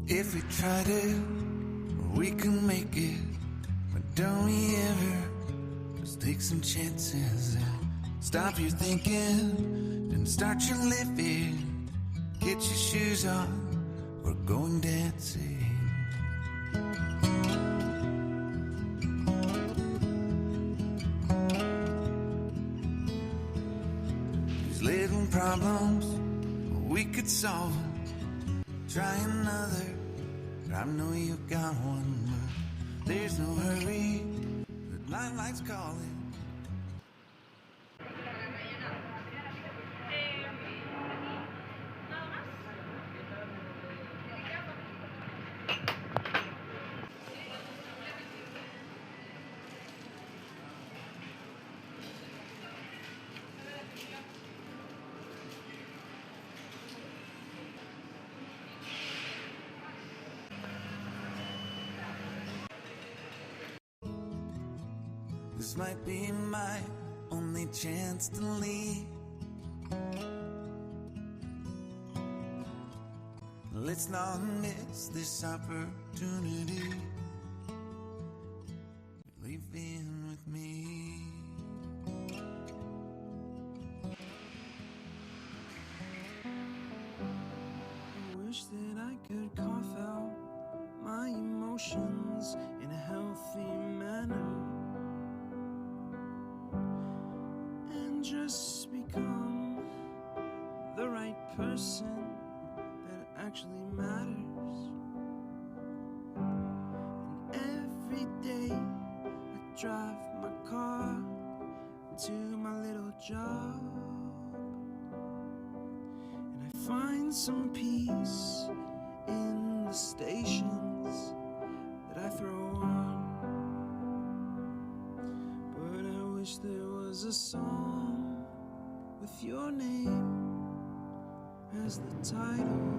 If we try to, we can make it. But don't we ever just take some chances and stop your thinking and start your living. Get your shoes on, we're going dancing. These little problems, we could solve them. Try another, I know you got one more. There's no hurry, the line light's calling. This might be my only chance to leave. Let's not miss this opportunity. Leave in with me. I wish that I could cough out my emotions in a healthy manner. Just become the right person that actually matters. And every day I drive my car to my little job, and I find some peace in the stations that I throw on. But I wish there was a song with your name as the title.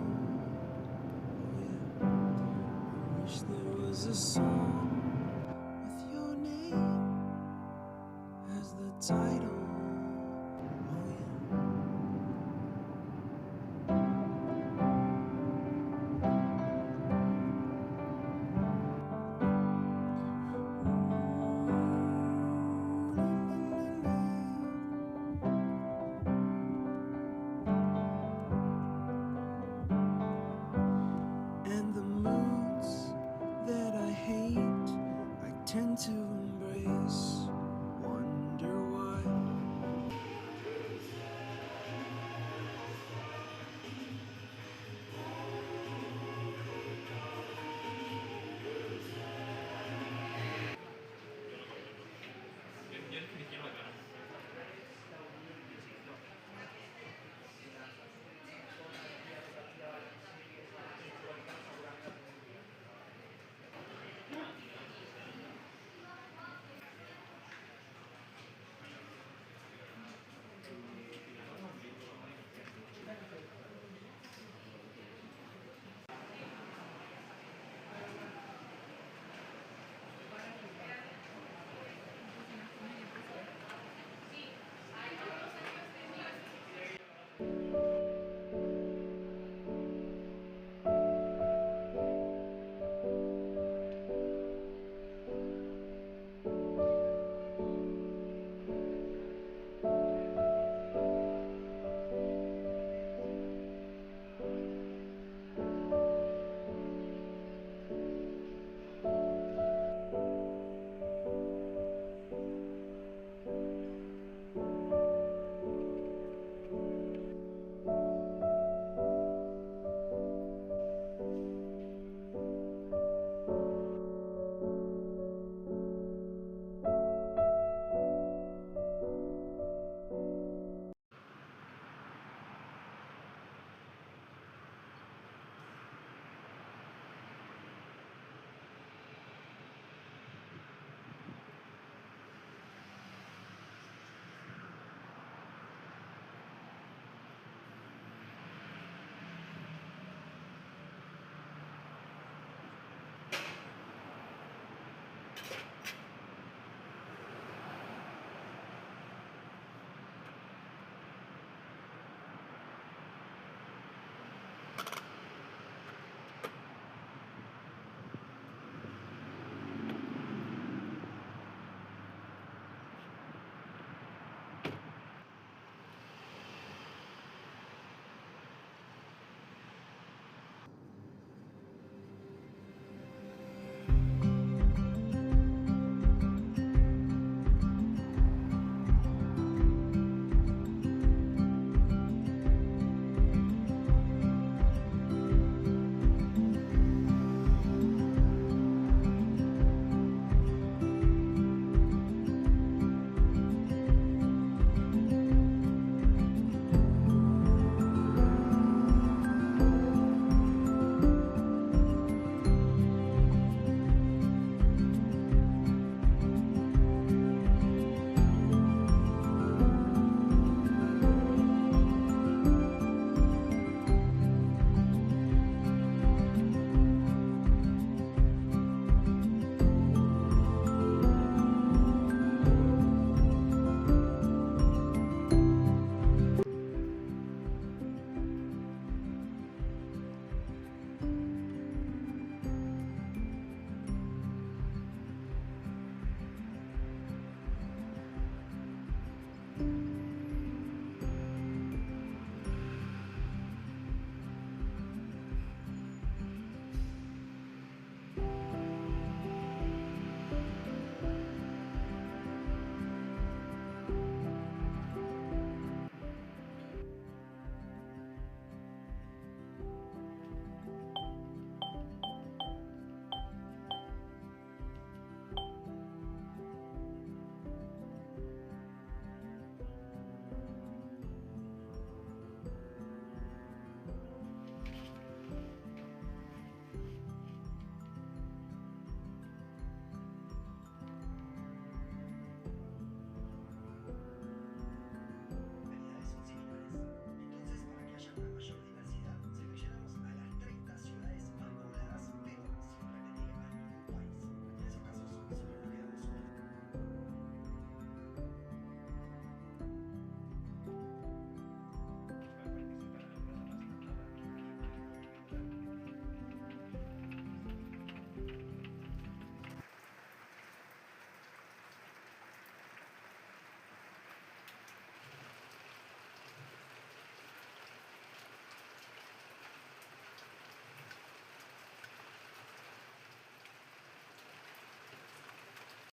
Oh yeah, I wish there was a song with your name as the title.